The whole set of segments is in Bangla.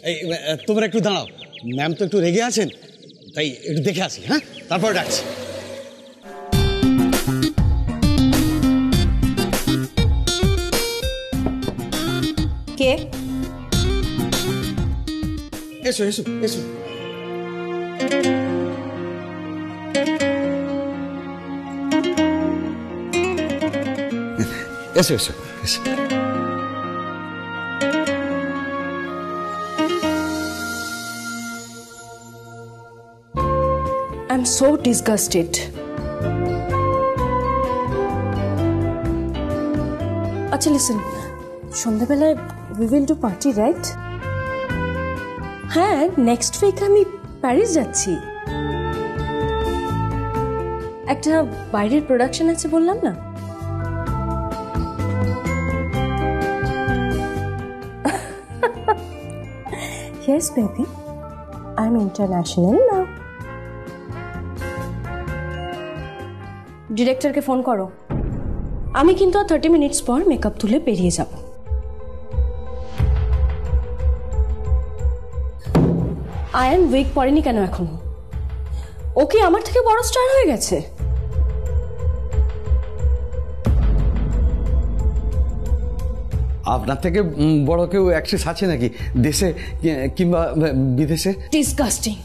এই তোমরা একটু দাঁড়াও, ম্যাম তো একটু রেগে আছেন, তাই একটু দেখে আসি। হ্যাঁ, তারপর ডাকছি। কে? এসো এসো এসো। এসো এসো এসো। I'm so disgusted. আচ্ছা লিসেন, সন্ধ্যাবেলায় we will do party, right? হ্যাঁ, নেক্সট উইক আমি প্যারিস যাচ্ছি। একটা বাইরের প্রোডাকশন আছে বললাম না? Yes, baby. I'm international now. ডিরেক্টরকে ফোন করো, আমি কিন্তু 30 মিনিটস পর মেকআপ তুলে বেরিয়ে যাব। আয়ান উইক পরেনি কেন এখনো? ও কি আমার থেকে বড় স্টার হয়ে গেছে? আপনার থেকে বড় কেউ অ্যাক্ট্রেস আছে নাকি দেশে কিংবা বিদেশে? ডিসগাস্টিং।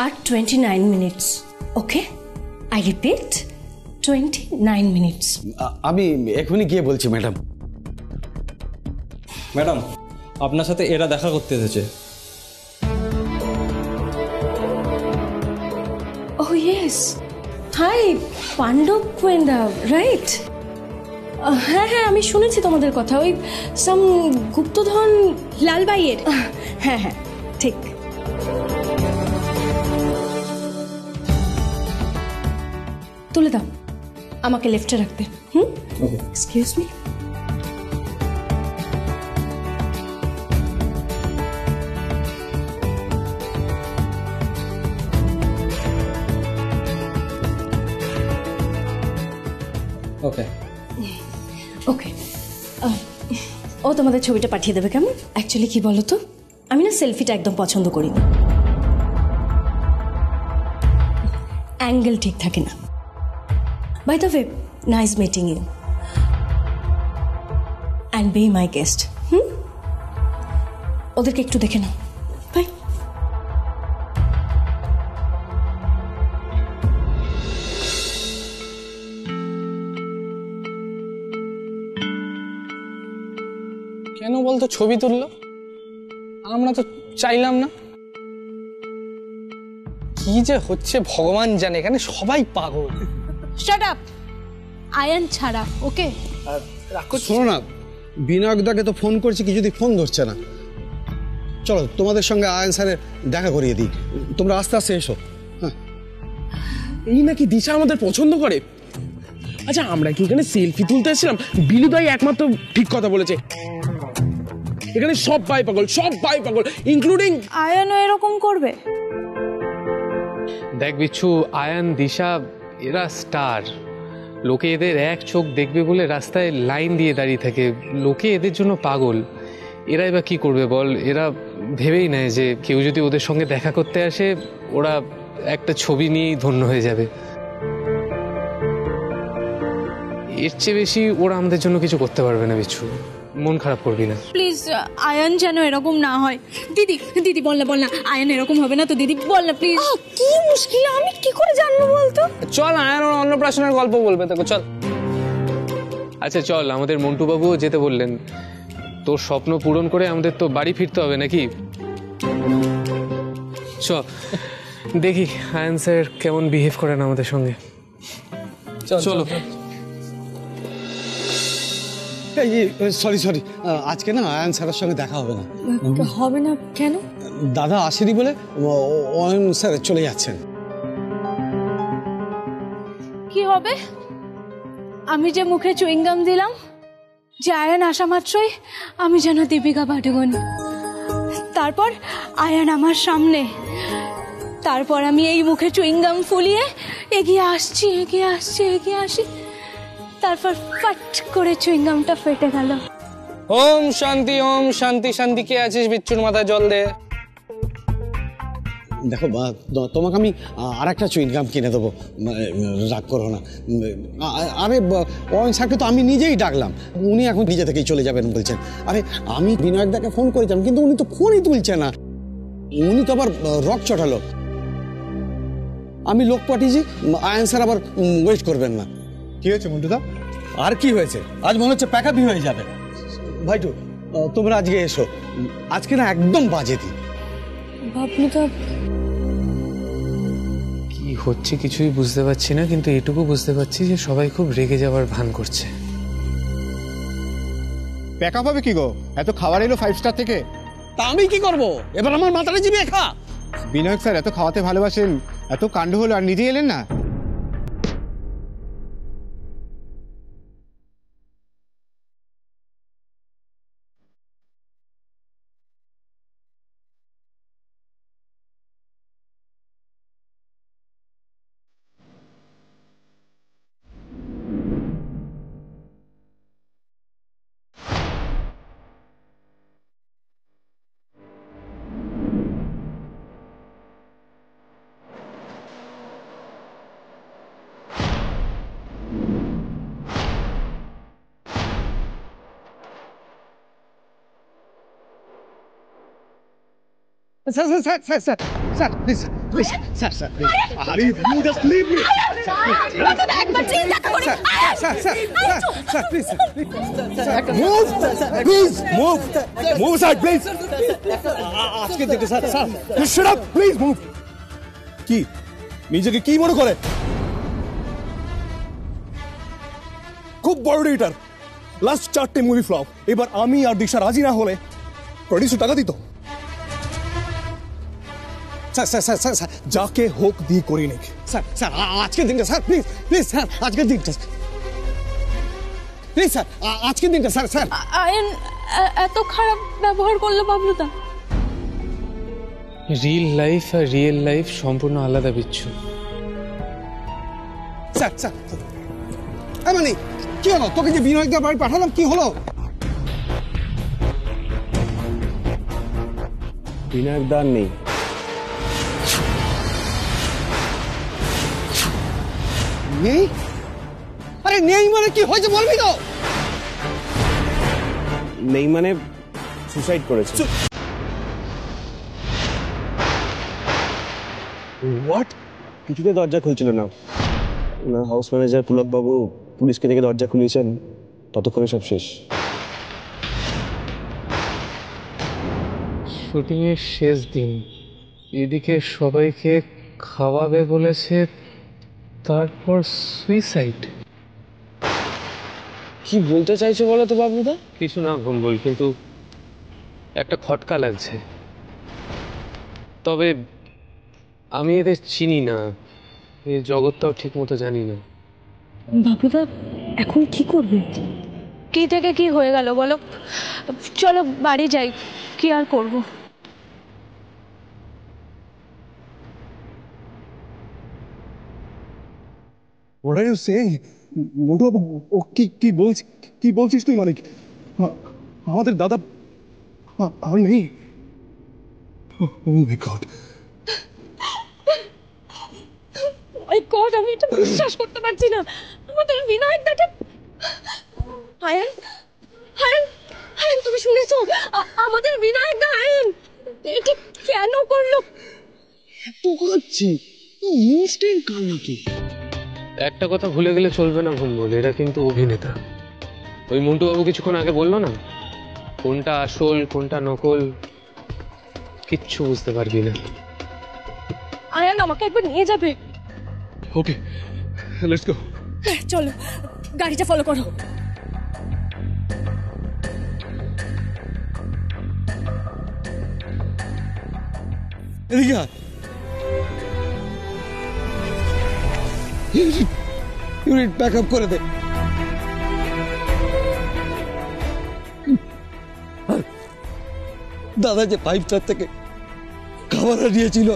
আর 29 minutes, okay? I repeat, 29 minutes. আমি এখনই গিয়ে বলছি ম্যাডাম। ম্যাডাম, আপনার সাথে এরা দেখা করতে এসেছে। Oh yes, hi, পাণ্ডব গোয়েন্দা, রাইট? হ্যাঁ হ্যাঁ, আমি শুনেছি তোমাদের কথা, ওই সাম গুপ্তধন লালবাইয়ের। হ্যাঁ হ্যাঁ, ঠিক। তুলে দাও, আমাকে লেফটে রাখবে। Excuse me. ওকে ওকে, ও তোমাদের ছবিটা পাঠিয়ে দেবে কেমন? অ্যাকচুয়ালি কি বলো তো, আমি না সেলফিটা একদম পছন্দ করি না, অ্যাঙ্গেল ঠিক থাকে না। By the way, nice meeting you and be my guest. ওদেরকে একটু দেখে নাও। বাই। কেন বলতো ছবি তুললো? আমরা তো চাইলাম না। কি যে হচ্ছে ভগবান জানে, এখানে সবাই পাগল। শাট আপ, আয়ান ছাড়া। ওকে শোনো না, বিনায়কদাকে তো ফোন করছি, কিছুদিন ফোন ধরছে না। চলো তোমাদের সঙ্গে আয়ান স্যারের দেখা করিয়ে দিই, তোমরা আস্তে আস্তে এসো। হ্যাঁ, এই নাকি দিশা আমাদের পছন্দ করে? আচ্ছা, আমরা কি এখানে সেলফি তুলতে এসেছিলাম? বিলুদাই একমাত্র ঠিক কথা বলেছে, এখানে সব ভাই পাগল, সব ভাই পাগল, ইনক্লুডিং আয়ানও এরকম করবে। দেখ বিচ্ছু, আয়ান, দিশা এরা স্টার। লোকে এদের এক চোখ দেখবে বলে রাস্তায় লাইন দিয়ে দাঁড়িয়ে থাকে, লোকে এদের জন্য পাগল। এরা এবার কি করবে বল? এরা ভেবেই নেয় যে কেউ যদি ওদের সঙ্গে দেখা করতে আসে, ওরা একটা ছবি নিয়েই ধন্য হয়ে যাবে। এর চেয়ে বেশি ওরা আমাদের জন্য কিছু করতে পারবে না বিচ্ছু, মন খারাপ করবি না প্লিজ। আয়ান যেন এরকম না হয়। দিদি দিদি বল না, আয়ান এরকম হবে না তো দিদি, বল না প্লিজ। কি মুশকিল, আমি কি করে জানবো বলতো? চল, আয়ান অন্নপ্রাশনের গল্প বলবে তোকে, চল। আচ্ছা চল, আমাদের মন্টু বাবুও যেতে বললেন। তোর স্বপ্ন পূরণ করে আমাদের তো বাড়ি ফিরতে হবে নাকি? চ দেখি আয়ান স্যার কেমন বিহেভ করেন আমাদের সঙ্গে। চলো। সরি সরি, আজকে না আয়ান স্যারের সঙ্গে দেখা হবে না। হবে না কেন? দাদা আসেনি বলে আয়ান স্যার চলে যাচ্ছেন। কি হবে? আমি যে মুখে চুইংগাম দিলাম যে আয়ান আসা মাত্রই আমি যেন দীপিকা পাডুকোন, তারপর আয়ান আমার সামনে, তারপর আমি এই মুখে চুইংগাম ফুলিয়ে এগিয়ে আসি, তারপর ফাট করে চুইংগামটা ফেটে গেল। ওম শান্তি শান্তি, কে আছিস বিচ্ছুর মাথায় জল দে। দেখো তোমাকে আমি আর একটা চুইংগাম কিনে দেবো, রাগ করো না। আরে অয়ন স্যারকে তো আমি নিজেই ডাকলাম, উনি এখন নিজে থেকেই চলে যাবেন বলছেন। আরে আমি বিনায়কদাকে ফোন করেছিলাম কিন্তু উনি তো ফোনই তুলছে না, উনি তো আবার রক চটালো। আমি লোক পাঠিয়েছি, আয়ন স্যার আবার ওয়েট করবেন না। কি হয়েছে মন্টুদা? আর কি হয়েছে, আজ মনে হচ্ছে প্যাকআপই হয়ে যাবে। ভাইটু তোমরা আজকে এসো, আজকে না একদম বাজে দিন। বাবলুদা কি হচ্ছে কিছুই বুঝতে পারছি না, কিন্তু এটুকু বুঝতে পারছি যে সবাই খুব রেগে যাওয়ার ভান করছে। প্যাকআপ হবে কি গো? এত খাবার এলো 5 স্টার থেকে। তা আমি কি করব, এবার আমার মাথাটা চিবিয়ে খা। বিনায়ক স্যার এত খাওয়াতে ভালোবাসেন, এত কাণ্ড হলো আর নিজে এলেন না? Sir sir sir sir sir please please sir sir আরে you just leave me sir sir sir please move please move move sir please আজকে দেখে sir sir shut up please move. কি নিজেকে কি মনে করে? খুব বড় রেটার, লাস্ট 4টে মুভি ফ্লপ। এবার আমি আর দিশা রাজি না হলে প্রডিউসার টাকা দিত। স্যার স্যার স্যার স্যার যাকে হোক দিয়ে করি নাকি স্যার স্যার আজকের দিনটা স্যার প্লিজ প্লিজ স্যার আজকের দিনটা প্লিজ স্যার আজকের দিনটা স্যার স্যার। আয়ান এত খারাপ ব্যবহার করলো বাবলুদা। রিল লাইফ আর রিয়েল লাইফ সম্পূর্ণ আলাদা বিচ্ছু। স্যার স্যার মানে কি হলো, তোকে যে বিনয়দার বাড়ি পাঠালাম কি হলো? বিনয়দার নেই। নেই? আরে নেই মানে কি হয়েছে বলবি তো? নেই মানে সুসাইড করেছে। হোয়াট? কিছুতে দরজা খুলছিল না, না হাউস ম্যানেজার পুলক বাবু পুলিশকে থেকে দরজা খুলিয়েছেন, ততক্ষণে সব শেষ। শুটিং এর শেষ দিন, এদিকে সবাইকে খাওয়াবে বলেছে, তারপর সুইসাইড। কি বলতে চাইছো বলো তো বাবলুদা? কিছু না ভুল, কিন্তু একটা খটকা লাগছে। তবে আমি এদের চিনি না, এই জগৎটাও ঠিক মতো জানি না। বাবলুদা এখন কি করবে? কি থেকে কি হয়ে গেল বলো, চলো বাড়ি যাই, কি আর করবো। What are you saying? মোটু বাবু ও কি বলছিস তুই? মানে আমাদের দাদা আমি নেই? Oh my God! My god, আমি এটা বিশ্বাস করতে পারছি না। আমাদের বিনায়ক দাটা। আয়ান আয়ান আয়ান তুমি শুনেছো? আমাদের বিনায়ক দা আয়ান এটা কেন করলো? এত করছি ইনস্ট্যান্ট কাল নাকি? একটা কথা ভুলে গেলে চলবে না ভুল, এরা কিন্তু অভিনেতা। ওই মন্টু বাবু কিছুক্ষণ আগে বললো না, কোনটা আসল কোনটা নকল কিচ্ছু বুঝতে পারবি না। আয়ান আমাকে একবার নিয়ে যাবে? Okay, let's go. চলো গাড়িটা ফলো করো। এদিকে ইউনিট ব্যাক আপ করে দে। দাদা যে 5 স্টার থেকে খাবার আনিয়েছিল,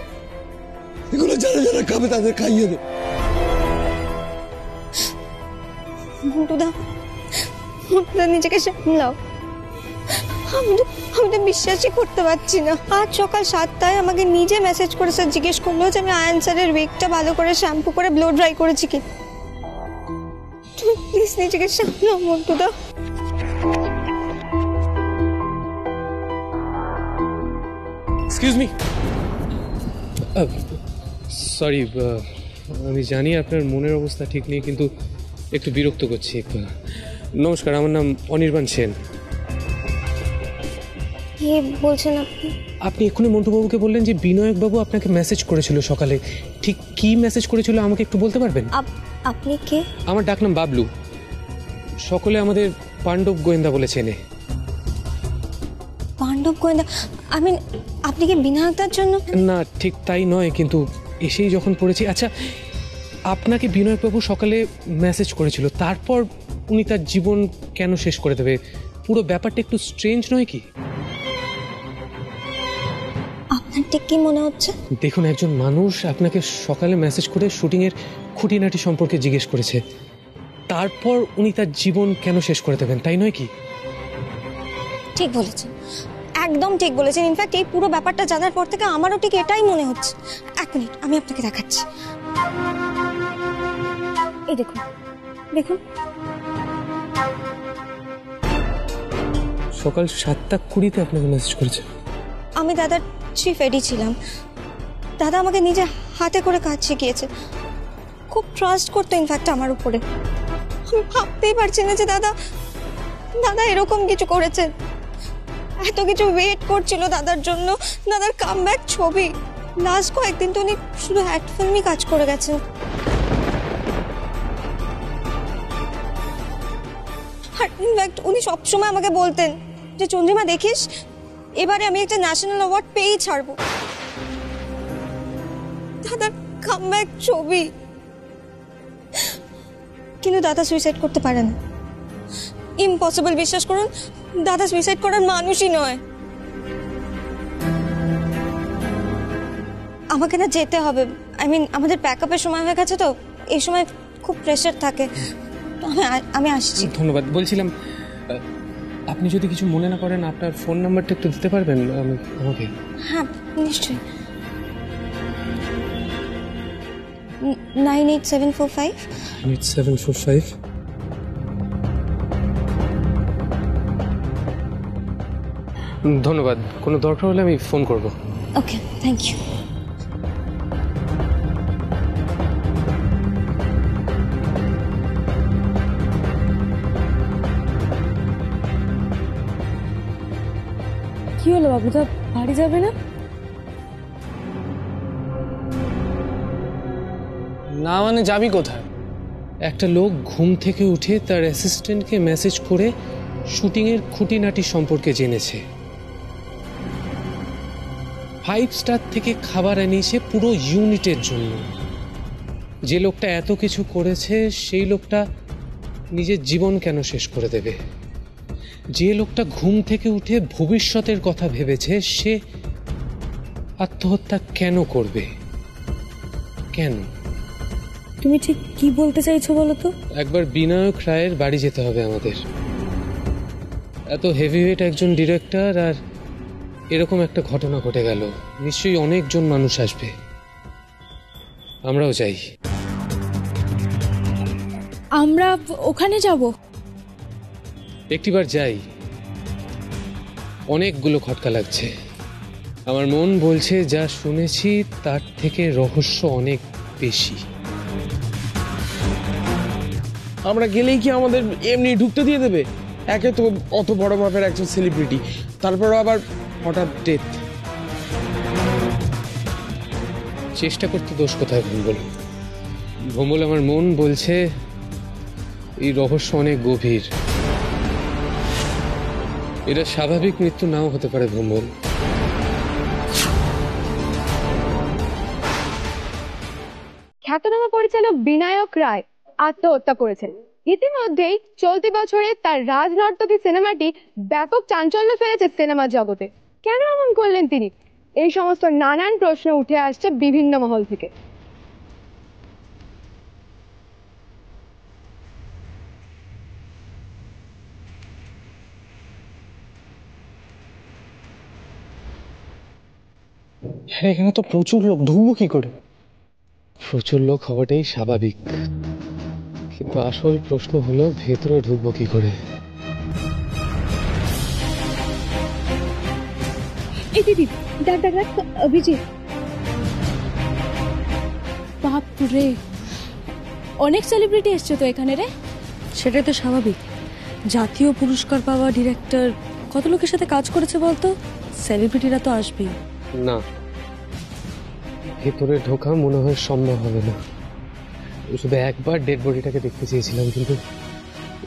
এগুলো যারা যারা খাবে তাদের খাইয়ে দে। মন্টুদা, মন্টুদা নিজেকে সামলাও। আমি তো বিশ্বাসই করতে পারছি না। আজ সকাল 7টায় আমাকে নিজে মেসেজ করে স্যার জিজ্ঞেস করলো যে আমি আয়ন স্যারের উইকটা ভালো করে শ্যাম্পু করে ব্লো ড্রাই করেছি কি। তুমি প্লিজ নিজেকে সামলাও মন্টুদা। এক্সকিউজ মি, সরি, আমি জানি আপনার মনের অবস্থা ঠিক নেই, কিন্তু একটু বিরক্ত করছি। নমস্কার, আমার নাম অনির্বাণ সেন। কি বলছেন আপনি? আপনি এক্ষুনি মন্টুবাবুকে বললেন যে বিনায়কবাবু আপনাকে মেসেজ করেছিল সকালে। ঠিক কি মেসেজ করেছিল আমাকে একটু বলতে পারবেন? আপনি কে? আমার ডাকনাম বাবলু, সকলে আমাদের পাণ্ডব গোয়েন্দা বলে চেনে। পাণ্ডব গোয়েন্দা? আপনি কি বিনায়কদার জন্য? না, ঠিক তাই নয়, কিন্তু এসেই যখন পড়েছি। আচ্ছা, আপনাকে বিনয়বাবু সকালে মেসেজ করেছিল, তারপর উনি তার জীবন কেন শেষ করে দেবে? পুরো ব্যাপারটা একটু স্ট্রেঞ্জ নয় কি? আপনার ঠিক কি মনে হচ্ছে? দেখুন, একজন মানুষ আপনাকে সকালে মেসেজ করে শুটিংয়ের খুঁটিনাটি সম্পর্কে জিজ্ঞেস করেছে, তারপর উনি তার জীবন কেন শেষ করে দেবেন, তাই নয় কি? ঠিক বলেছেন, একদম ঠিক বলেছেন। ইনফ্যাক্ট এই পুরো ব্যাপারটা জানার পর থেকে আমারও ঠিক এটাই মনে হচ্ছে। 1 মিনিট, আমি আপনাকে দেখাচ্ছি। এই দেখুন, দেখুন, সকাল 7:20 আপনাকে মেসেজ করেছে। আমি দাদার চিফ এডি ছিলাম। দাদা আমাকে নিজে হাতে করে কাজ শিখিয়েছে, খুব ট্রাস্ট করতো ইনফ্যাক্ট আমার উপরে। আমি ভাবতেই পারছি না যে দাদা এরকম কিছু করেছে। এত কিছু ওয়েট করছিল দাদার জন্য, দাদার কামব্যাক ছবি। লাস্ট কয়েকদিন তো উনি শুধু অ্যাড ফিল্মই কাজ করে গেছেন। আর ইনফ্যাক্ট উনি সবসময় আমাকে বলতেন যে চন্দ্রিমা দেখিস, এবারে আমি একটা ন্যাশনাল অ্যাওয়ার্ড পেয়েই ছাড়বো। দাদার কামব্যাক ছবি। কিন্তু দাদা সুইসাইড করতে পারে না। ইম্পসিবল, বিশ্বাস করুন, দাদা সুইসাইড করার মানুষই নয়। আমাকে না যেতে হবে। আমাদের প্যাকআপের সময় হয়ে গেছে, তো এই সময় খুব প্রেশার থাকে। আমি আসছি। ধন্যবাদ। বলছিলাম, আপনি যদি কিছু মনে না করেন, আপনার ফোন নাম্বারটা একটু দিতে পারবেন আমাকে? হ্যাঁ, নিশ্চয়ই। 98745 8745। ধন্যবাদ। কোনো দরকার হলে আমি ফোন করব। ওকে, থ্যাংক ইউ। কি হলো বাবুদা, বাড়ি যাবে না? না মানে যাবি কোথায়? একটা লোক ঘুম থেকে উঠে তার অ্যাসিস্ট্যান্টকে মেসেজ করে শুটিংয়ের খুঁটিনাটি সম্পর্কে জেনেছে। 5 স্টার থেকে খাবার আনিয়েছে পুরো ইউনিটের জন্য। যে লোকটা এত কিছু করেছে, সেই লোকটা নিজের জীবন কেন শেষ করে দেবে? যে লোকটা ঘুম থেকে উঠে ভবিষ্যতের কথা ভেবেছে, সে আত্মহত্যা কেন করবে? কেন? তুমি ঠিক কি বলতে চাইছো বলো তো? একবার বিনায়ক রায়ের বাড়ি যেতে হবে আমাদের। এত হেভিওয়েট একজন ডিরেক্টর, আর এরকম একটা ঘটনা ঘটে গেল। নিশ্চয়ই অনেকজন মানুষ আসবে, আমরাও যাই। আমরা ওখানে যাব? একটিবার যাই। অনেকগুলো খটকা লাগছে। আমার মন বলছে যা শুনেছি তার থেকে রহস্য অনেক বেশি। আমরা গেলেই কি আমাদের এমনি ঢুকতে দিয়ে দেবে? একে তো অত বড় মাপের একজন সেলিব্রিটি, তারপর আবার হঠাৎ ডেথ। চেষ্টা করতে দোষ কোথায় ভম্বল? ভম্বল, আমার মন বলছে এই রহস্য অনেক গভীর। এটা স্বাভাবিক মৃত্যু নাও হতে পারে ভম্বল। খ্যাতনামা পরিচালক বিনায়ক রায় আত্মহত্যা করেছেন। ইতিমধ্যেই চলতি বছরে তার রাজনর্তকী সিনেমাটি ব্যাপক চাঞ্চল্য ফেলেছে সিনেমা জগতে। কেন এমন করলেন তিনি? এই সমস্ত নানান প্রশ্ন উঠে আসছে বিভিন্ন মহল থেকে। হ্যাঁ, এখানে তো প্রচুর লোক, ঢুকবো কি করে? প্রচুর লোক হওয়াটাই স্বাভাবিক, কিন্তু আসল প্রশ্ন হলো ভেতরে ঢুকবো কি করে। এই দিদি, দেখ দেখ দেখ, অভিজিৎ। বাপরে, অনেক সেলিব্রিটি এসছে তো এখানে রে। সেটাই তো স্বাভাবিক, জাতীয় পুরস্কার পাওয়া ডিরেক্টর কত লোকের সাথে কাজ করেছে বলতো, সেলিব্রিটিরা তো আসবেই। না, ভেতরে ঢোকা মনে হয় সম্ভব হবে না। শুধু একবার ডেড বডিটাকে দেখতে চেয়েছিলাম, কিন্তু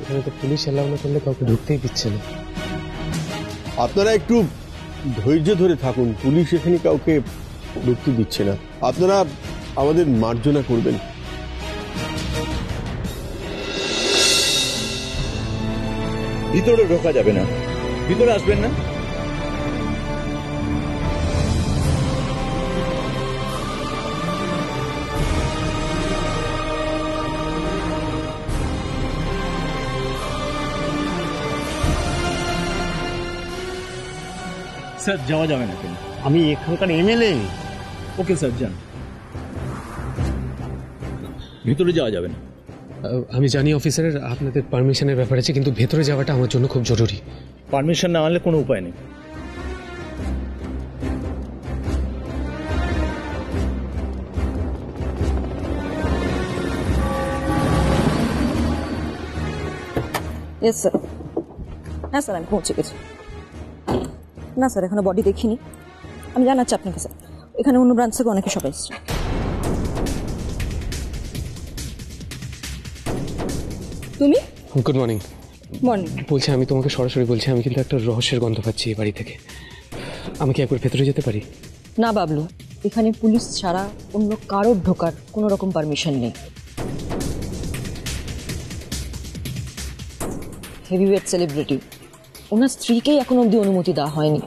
এখানে তো পুলিশ অ্যালাউ না করলে কাউকে ঢুকতেই দিচ্ছে না। আপনারা একটু ধৈর্য ধরে থাকুন, পুলিশ এখানে কাউকে ঢুকতে দিচ্ছে না। আপনারা আমাদের মার্জনা করবেন। ভিতরে ঢোকা যাবে না, ভিতরে আসবেন না। স্যার, যাওয়া যাবে না কেন? আমি এখানকার এমএলএ। ওকে স্যার, যান। ভিতরে যাওয়া যাবে না। আমি জানি অফিসারের আপনাদের পারমিশনের ব্যাপার আছে, কিন্তু ভেতরে যাওয়াটা আমার জন্য খুব জরুরি। পারমিশন না আনলে কোনো উপায় নেই। Yes sir. হ্যাঁ স্যার, আমি পৌঁছে গেছি। না স্যার, এখনো বডি দেখিনি। আমি জানাচ্ছি আপনাকে স্যার, এখানে অন্য ব্রাঞ্চ থেকে অনেকে সবাই এসছে। তুমি? Good morning. মর্নিং। বলছি, আমি তোমাকে সরাসরি বলছি, আমি কিন্তু একটা রহস্যের গন্ধ পাচ্ছি এই বাড়ি থেকে। আমি কি একবার ভেতরে যেতে পারি? না বাবলু, এখানে পুলিশ ছাড়া অন্য কারোর ঢোকার কোনো রকম পারমিশন নেই। হেভিওয়েট সেলিব্রিটি, ওনার স্ত্রীকেই এখন অবধি অনুমতি দেওয়া হয়নি।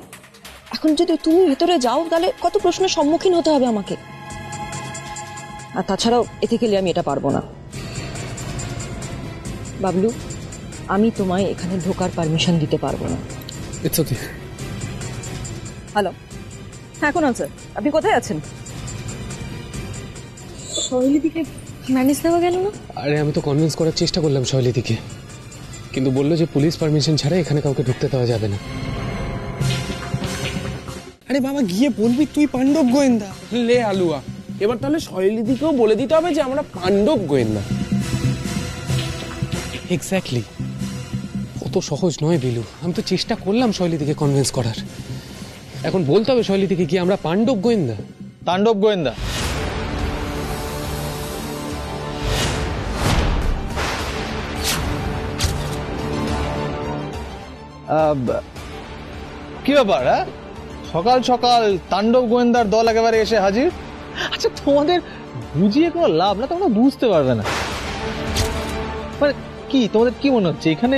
এখন যদি তুমি ভেতরে যাও তাহলে কত প্রশ্নের সম্মুখীন হতে হবে আমাকে। আর তাছাড়াও এথিক্যালি আমি এটা পারবো না। বাবলু, আমি তোমায় এখানে ঢোকার পারমিশন দিতে পারবো না। It's okay. হ্যালো, হ্যাঁ কোন স্যার, আপনি কোথায় আছেন? শৈলীদিকে ম্যানেজ দেওয়া গেল না? আরে আমি তো কনভিন্স করার চেষ্টা করলাম শৈলীদিকে, কিন্তু বললো যে পুলিশ পারমিশন ছাড়া এখানে কাউকে ঢুকতে দেওয়া যাবে না। আরে বাবা, গিয়ে বলবি তুই পাণ্ডব গোয়েন্দা। লে আলুয়া, এবার তাহলে শৈলীদিকেও বলে দিতে হবে যে আমরা পাণ্ডব গোয়েন্দা। এক্স্যাক্টলি। অত সহজ নয় বিলু, আমি তো চেষ্টা করলাম শৈলীদিকে কনভিন্স করার। এখন বলতে হবে শৈলীদিকে কি আমরা পাণ্ডব গোয়েন্দা। তাণ্ডব গোয়েন্দা? কি ব্যাপার? হ্যাঁ, সকাল সকাল তাণ্ডব গোয়েন্দার দল একেবারে এসে হাজির। আচ্ছা, তোমাদের বুঝিয়ে কোনো লাভ না, তোমরা বুঝতে পারবে না। মানে কি, তোমাদের কি মনে হচ্ছে এখানে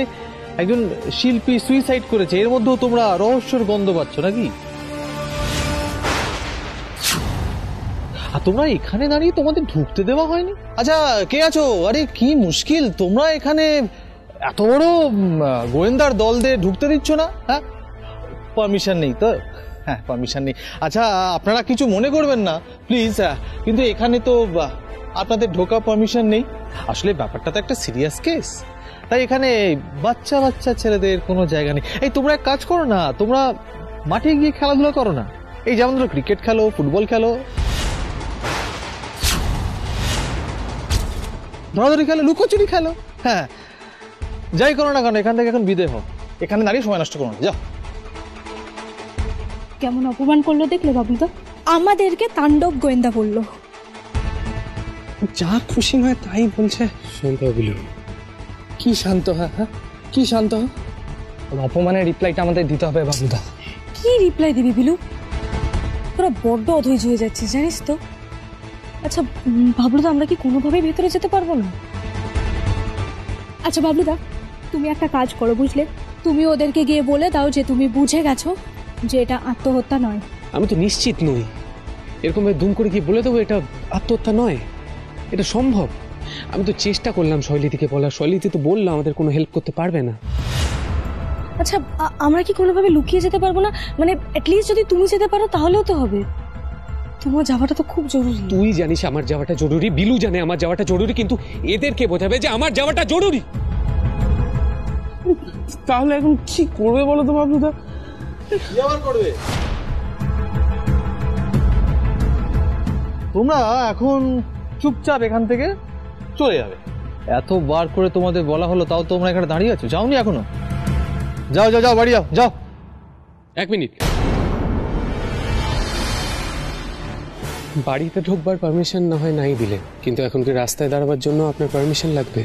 একজন শিল্পী সুইসাইড করেছে, এর মধ্যেও তোমরা রহস্যের গন্ধ পাচ্ছ নাকি? আর তোমরা এখানে দাঁড়িয়ে তোমাদের ঢুকতে দেওয়া হয়নি? আচ্ছা, কে আছো? আরে কি মুশকিল, তোমরা এখানে এত বড় গোয়েন্দার দলদের ঢুকতে দিচ্ছ না? হ্যাঁ, পারমিশন নেই তো? হ্যাঁ, পারমিশন নেই। আচ্ছা, আপনারা কিছু মনে করবেন না প্লিজ, কিন্তু এখানে তো আপনাদের ঢোকা পারমিশন নেই। আসলে ব্যাপারটা তো একটা সিরিয়াস কেস, তাই এখানে বাচ্চা বাচ্চা ছেলেদের কোনো জায়গা নেই। এই তোমরা এক কাজ করো না, তোমরা মাঠে গিয়ে খেলাধুলা করো না। এই যেমন ধরো ক্রিকেট খেলো, ফুটবল খেলো, ধরাধরি খেলো, লুকোচুরি খেলো। হ্যাঁ, যাই করো না কেন, এখান থেকে এখন বিদায় হও। এখানে দাঁড়িয়ে সময় নষ্ট করো না, যাও। কেমন অপমান করলো দেখলে বাবলুদা? আমাদেরকে তাণ্ডব গোয়েন্দা বললো। যা খুশি নয় তাই বলছে। শান্ত হ বিলু। কি শান্ত হয়? হ্যাঁ, কি শান্ত হয়? অপমানের রিপ্লাইটা আমাদের দিতে হবে বাবলুদা। কি রিপ্লাই দিবি বিলু? তোরা বড্ড অধৈর্য হয়ে যাচ্ছিস জানিস তো। আচ্ছা বাবলুদা, আমরা কি কোনোভাবেই ভেতরে যেতে পারবো না? আচ্ছা বাবলুদা, তুমি একটা কাজ করো বুঝলে, তুমি ওদেরকে গিয়ে বলে দাও যে তুমি বুঝে গেছো যে এটা আত্মহত্যা নয়? আমি তো নিশ্চিত নই। এরকম দুম করে কি বলে দেবো এটা আত্মহত্যা নয়? এটা সম্ভব। আমি তো চেষ্টা করলাম শৈলীদিকে বলার, শৈলীদি তো বললো আমাদের কোনো হেল্প করতে পারবে না। আচ্ছা আমরা কি কোনোভাবে লুকিয়ে যেতে পারবো না? মানে অ্যাটলিস্ট যদি তুমি যেতে পারো তাহলেও তো হবে। তোমার যাওয়াটা তো খুব জরুরি। তুই জানিস আমার যাওয়াটা জরুরি, বিলু জানে আমার যাওয়াটা জরুরি, কিন্তু এদেরকে বোঝাবে যে আমার যাওয়াটা জরুরি। তাহলে এখন কি করবে বলো তো বাবলুদা? কি আবার করবে? তোমরা এখন চুপচাপ এখান থেকে চলে যাবে। এতবার করে তোমাদের বলা হলো, তাও তোমরা এখানে দাঁড়িয়ে আছো, যাওনি এখনো? যাও যাও যাও, বাড়ি যাও যাও। 1 মিনিট, বাড়িতে ঢুকবার পারমিশন না হয় নাই দিলে, কিন্তু এখন কি রাস্তায় দাঁড়াবার জন্য আপনার পারমিশন লাগবে?